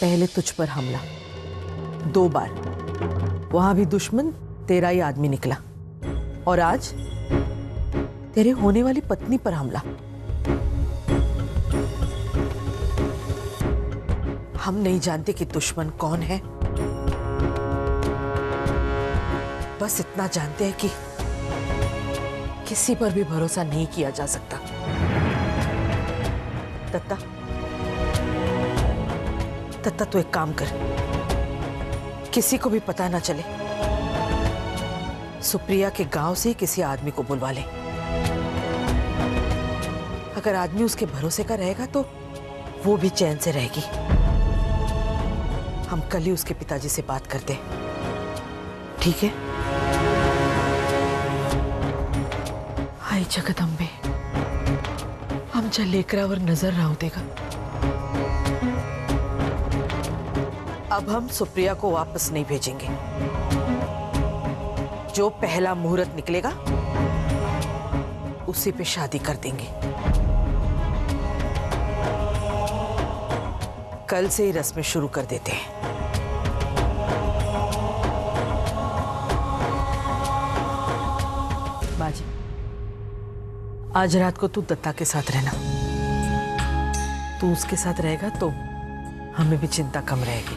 पहले तुझ पर हमला, 2 बार, वहां भी दुश्मन तेरा ही आदमी निकला, और आज तेरे होने वाली पत्नी पर हमला। हम नहीं जानते कि दुश्मन कौन है, बस इतना जानते हैं कि किसी पर भी भरोसा नहीं किया जा सकता। दत्ता, दत्ता तू एक काम कर, किसी को भी पता ना चले, सुप्रिया के गांव से किसी आदमी को बुलवा ले। अगर आदमी उसके भरोसे का रहेगा तो वो भी चैन से रहेगी। हम कल ही उसके पिताजी से बात करते हैं, ठीक है? हाय जगदम्बे, आमच्या लेकरावर नजर राहू देगा। अब हम सुप्रिया को वापस नहीं भेजेंगे। जो पहला मुहूर्त निकलेगा उसी पे शादी कर देंगे। कल से ही रस्में शुरू कर देते हैं। बाजी, आज रात को तू दत्ता के साथ रहना। तू उसके साथ रहेगा तो हमें भी चिंता कम रहेगी।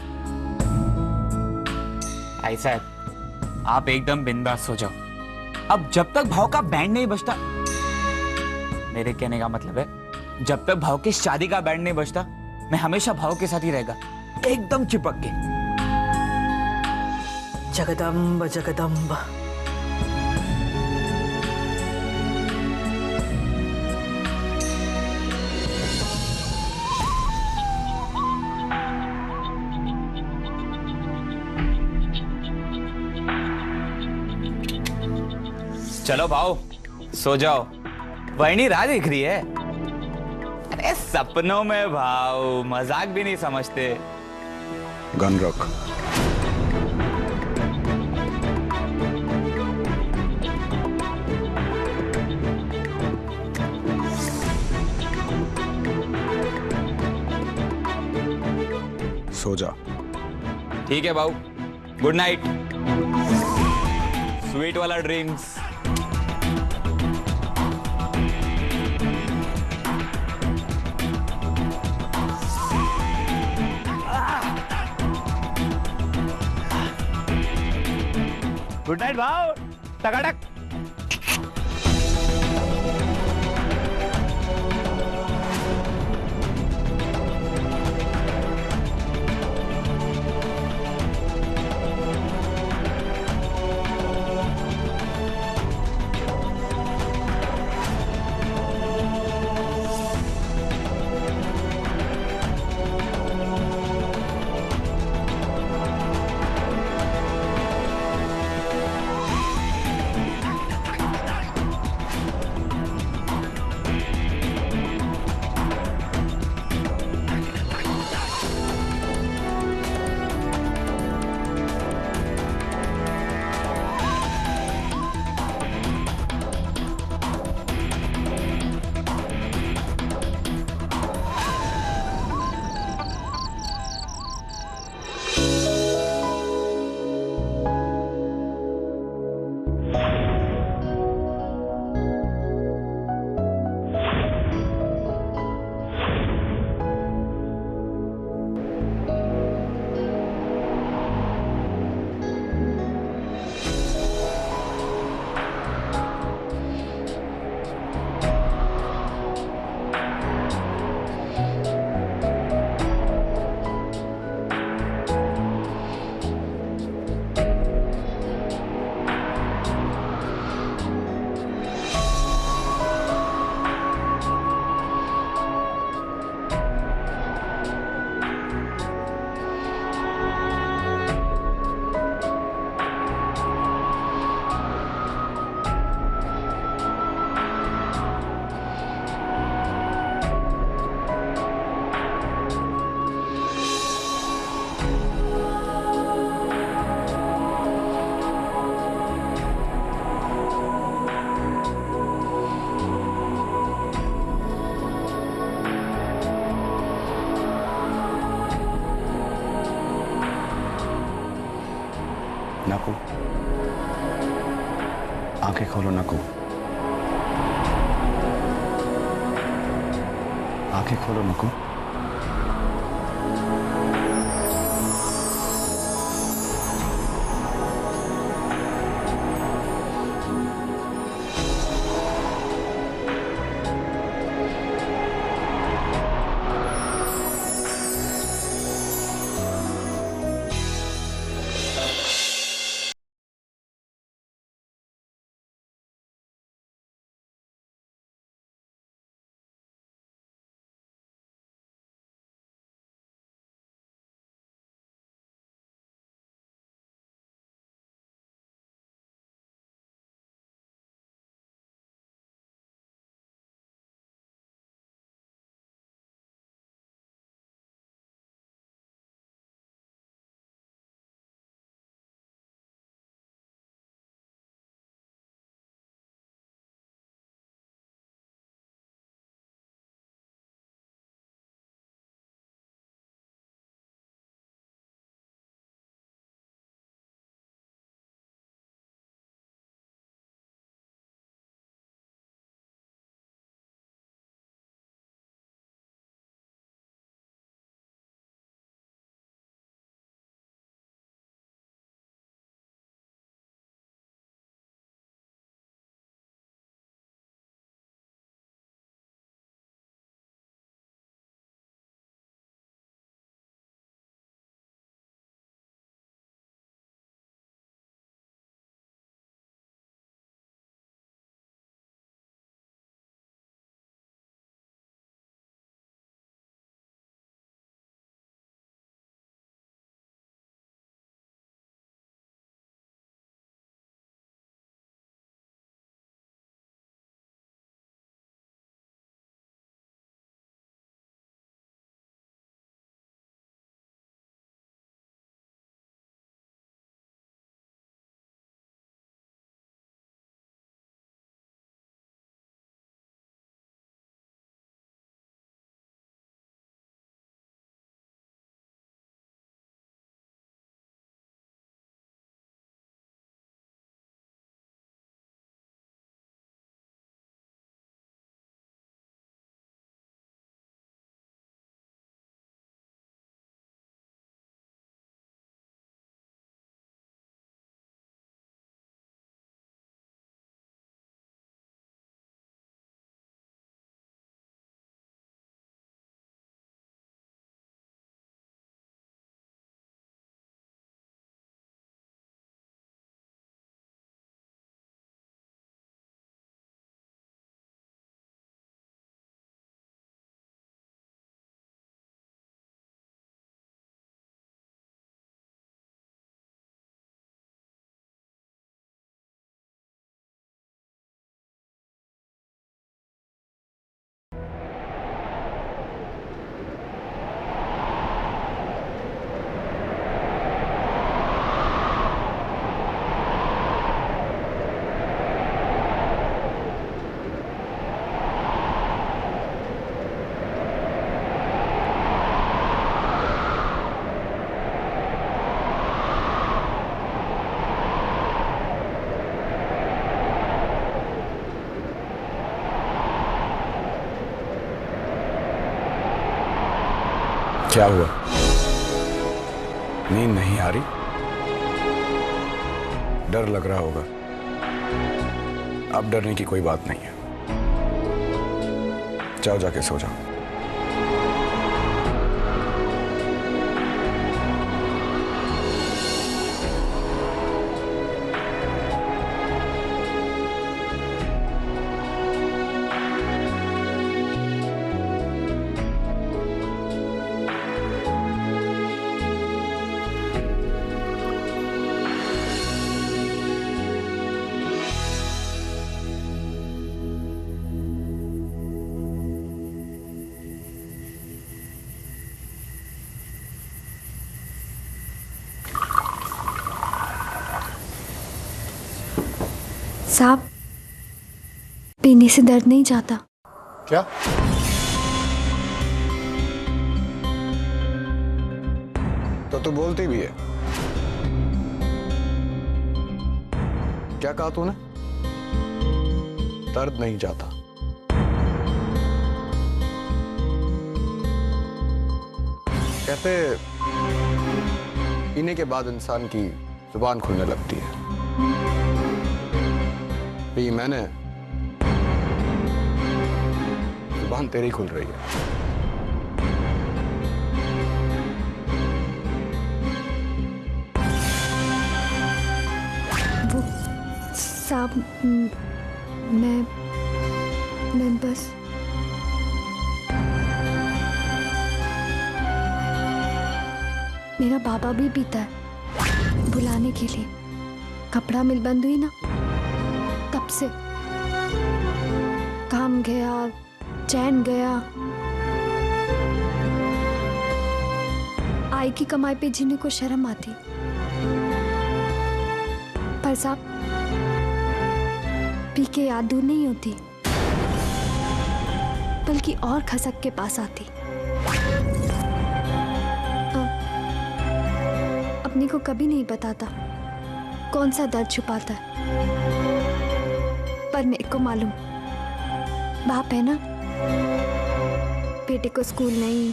ऐसा है, आप एकदम बिंदास हो जाओ। अब जब तक भाव का बैंड नहीं बजता, मेरे कहने का मतलब है जब तक भाव की शादी का बैंड नहीं बजता, मैं हमेशा भाव के साथ ही रहेगा, एकदम चिपक के। जगदम्ब जगदम्ब। चलो भाव, सो जाओ, वही राह दिख रही है। अरे सपनों में भाव, मजाक भी नहीं समझते। गन रख। सो जा। ठीक है भाव, गुड नाइट, स्वीट वाला ड्रीम्स। गुड नाइट भाव, टकाटक। आंखें खोलो नकू, आंखें खोलो नकू। क्या हुआ? नींद नहीं आ रही? डर लग रहा होगा। अब डरने की कोई बात नहीं है। जाओ जाके सो जाओ। साहब, पीने से दर्द नहीं जाता। क्या? तो बोलती भी है। क्या कहा तूने? दर्द नहीं जाता। कहते पीने के बाद इंसान की जुबान खुलने लगती है। पी मैंने, जुबान तेरी खुल रही है। वो साहब, मैं बस मेरा बाबा भी पीता है बुलाने के लिए। कपड़ा मिल बंद हुई ना, तब से काम गया, चैन गया। आय की कमाई पे जीने को शर्म आती। पर साहब, पी के याद दूर नहीं होती, बल्कि और खसक के पास आती। अपने को कभी नहीं बताता कौन सा दर्द छुपाता है, पर मेरे को मालूम। बाप है ना, बेटे को स्कूल नहीं,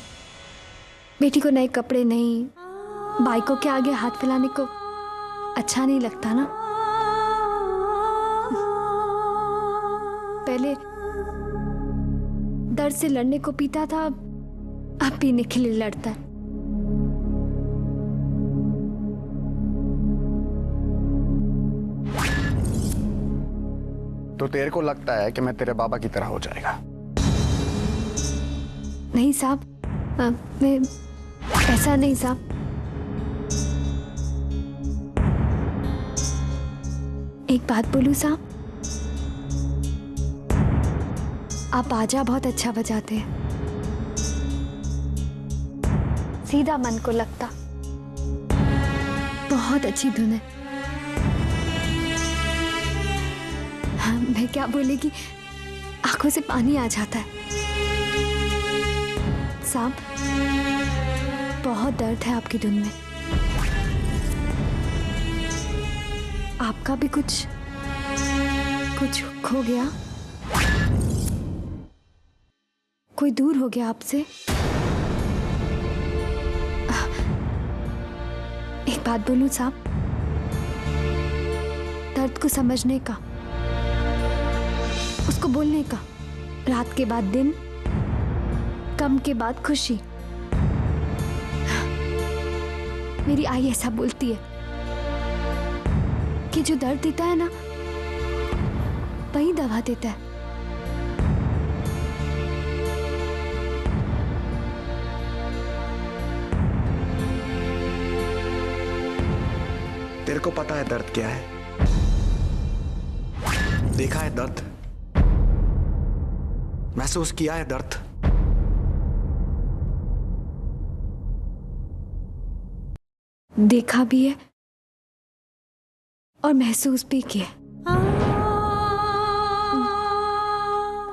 बेटी को नए कपड़े नहीं, बाइकों के आगे हाथ फैलाने को अच्छा नहीं लगता ना। पहले दर्द से लड़ने को पीता था, अब पीने के लिए लड़ता है। तो तेरे को लगता है कि मैं तेरे बाबा की तरह हो जाएगा? नहीं साहब, मैं ऐसा नहीं साहब। एक बात बोलूं साहब, आप बाजा बहुत अच्छा बजाते हैं, सीधा मन को लगता। बहुत अच्छी धुन है। हाँ, मैं क्या बोलेगी, आंखों से पानी आ जाता है। साहब, बहुत दर्द है आपकी धुन में। आपका भी कुछ खो गया, कोई दूर हो गया आपसे। एक बात बोलूं साहब, दर्द को समझने का, उसको बोलने का, रात के बाद दिन, गम के बाद खुशी। मेरी आई ऐसा बोलती है कि जो दर्द देता है ना, वही दवा देता है। तेरे को पता है दर्द क्या है? देखा है दर्द? महसूस किया है दर्द? देखा भी है और महसूस भी किया।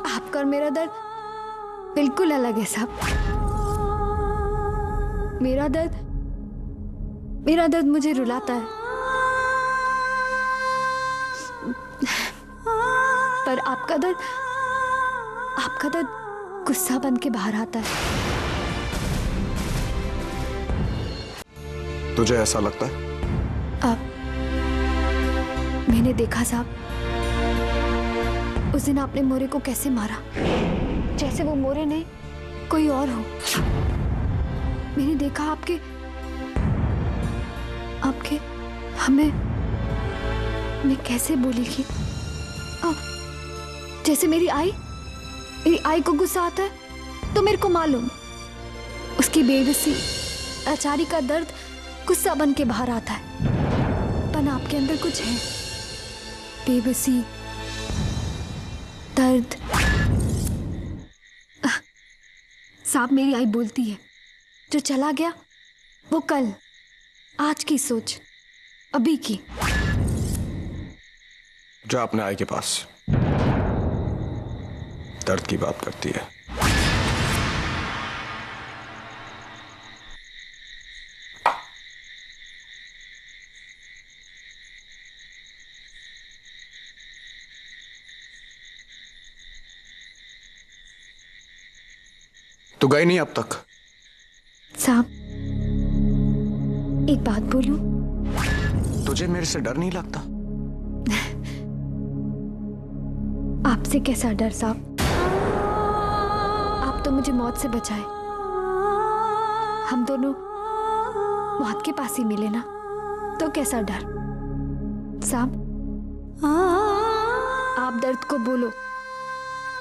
आपका और मेरा दर्द बिल्कुल अलग है साहब। मेरा दर्द मुझे रुलाता है, पर आपका दर्द गुस्सा बन के बाहर आता है। तुझे ऐसा लगता है? अब मैंने देखा साहब, उस दिन आपने मोरे को कैसे मारा, जैसे वो मोरे नहीं कोई और हो। मैंने देखा आपके हमें मैं कैसे बोलेगी, जैसे मेरी आई को गुस्सा आता है तो मेरे को मालूम, उसकी बेबसी लाचारी का दर्द गुस्सा बन के बाहर आता है। पर आपके अंदर कुछ है, बेबसी, दर्द। साहब, मेरी आई बोलती है, जो चला गया वो कल, आज की सोच अभी की। जा अपने आई के पास, दर्द की बात करती है। तू गई नहीं अब तक? साहब, एक बात बोलूं? तुझे मेरे से डर नहीं लगता? आपसे कैसा डर साहब? आप तो मुझे मौत से बचाए। हम दोनों मौत के पास ही मिले ना, तो कैसा डर? साहब, आप दर्द को बोलो,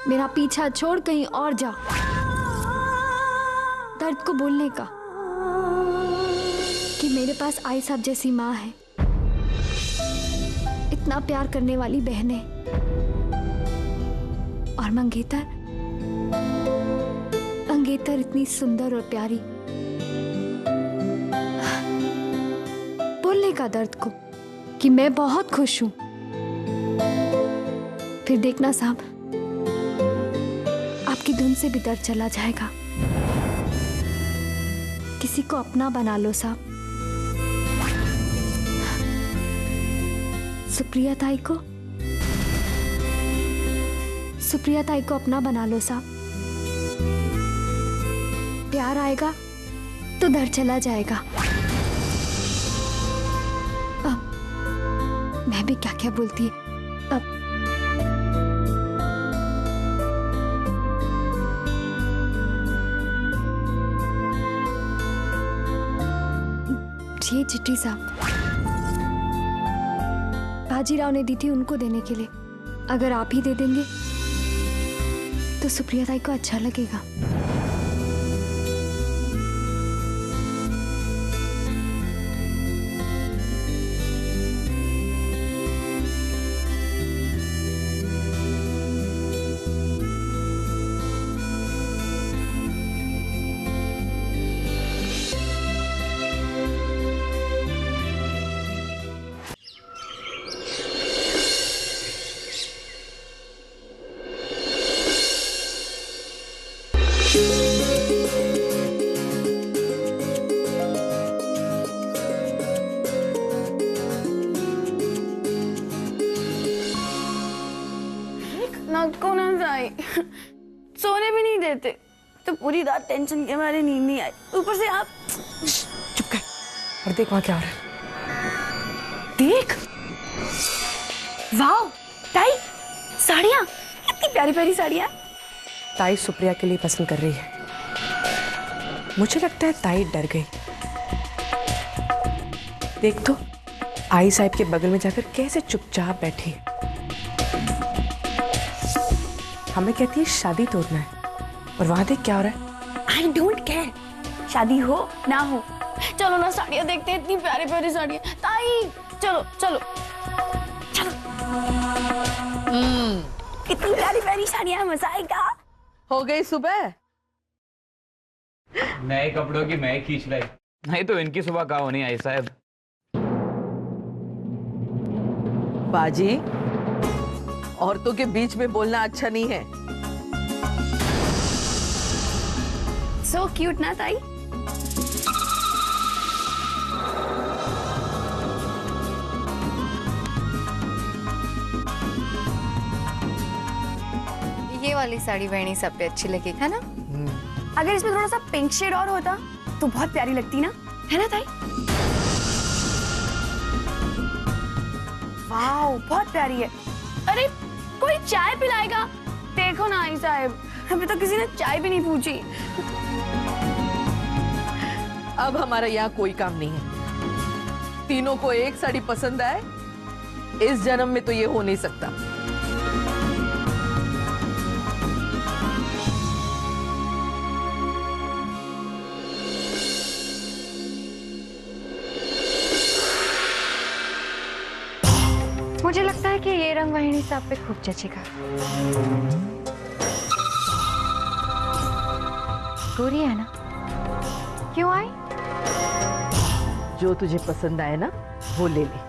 मेरा पीछा छोड़ कहीं और जाओ। दर्द को बोलने का कि मेरे पास आई साहब जैसी माँ है, इतना प्यार करने वाली बहनें, और मंगेतर इतनी सुंदर और प्यारी। बोलने का दर्द को कि मैं बहुत खुश हूं। फिर देखना साहब, आपकी धुन से भी दर्द चला जाएगा। किसी को अपना बना लो साहब। सुप्रिया ताई को अपना बना लो साहब। प्यार आएगा तो दर्द चला जाएगा। मैं भी क्या क्या बोलती है। ये चिट्ठी साहब बाजीराव ने दी थी उनको देने के लिए। अगर आप ही दे देंगे तो सुप्रिया ताई को अच्छा लगेगा। नक को ना जाए, सोने भी नहीं देते, तो पूरी रात टेंशन के मारे नींद नहीं आई। ऊपर से आप चुप कर और देख वहां क्या हो रहा है। देख, वाह ताई, साड़ियाँ, कितनी प्यारी प्यारी साड़ियाँ। ताई सुप्रिया के लिए पसंद कर रही है। मुझे लगता है ताई डर गई। देख तो, आई साहब के बगल में जाकर कैसे चुपचाप बैठी है। हमें कहती है शादी तोड़ना है, और वहां देख क्या हो रहा है। आई डोंट केयर, शादी हो ना हो। चलो ना साड़ियाँ देखते हैं, इतनी प्यारी प्यारी साड़ियाँ। ताई चलो चलो चलो। कितनी प्यारी प्यारी साड़ियाँ, मजा आएगा। हो गई सुबह? नए कपड़ों की मैं खींच लाई, नहीं तो इनकी सुबह कहाँ होनी आई साहब। बाजी, औरतों के बीच में बोलना अच्छा नहीं है। सो क्यूट ना ताई। ये वाली साड़ी बहनी सब पे अच्छी लगेगा ना? अगर इसमें थोड़ा सा पिंक शेड और होता तो बहुत प्यारी लगती ना, है ना ताई? वाह, बहुत प्यारी है। अरे कोई चाय पिलाएगा? देखो ना आई साहब, अभी तो किसी ने चाय भी नहीं पूछी। अब हमारा यहाँ कोई काम नहीं है। तीनों को एक साड़ी पसंद आए, इस जन्म में तो ये हो नहीं सकता। मुझे लगता है कि ये रंग वाहिनी साहब पे खूब जचेगा। गोरी है ना? क्यों आई? जो तुझे पसंद आए ना वो ले ले।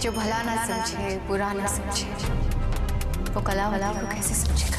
जो भला ना समझे, बुरा ना समझे, वो कला वाला को कैसे समझेगा?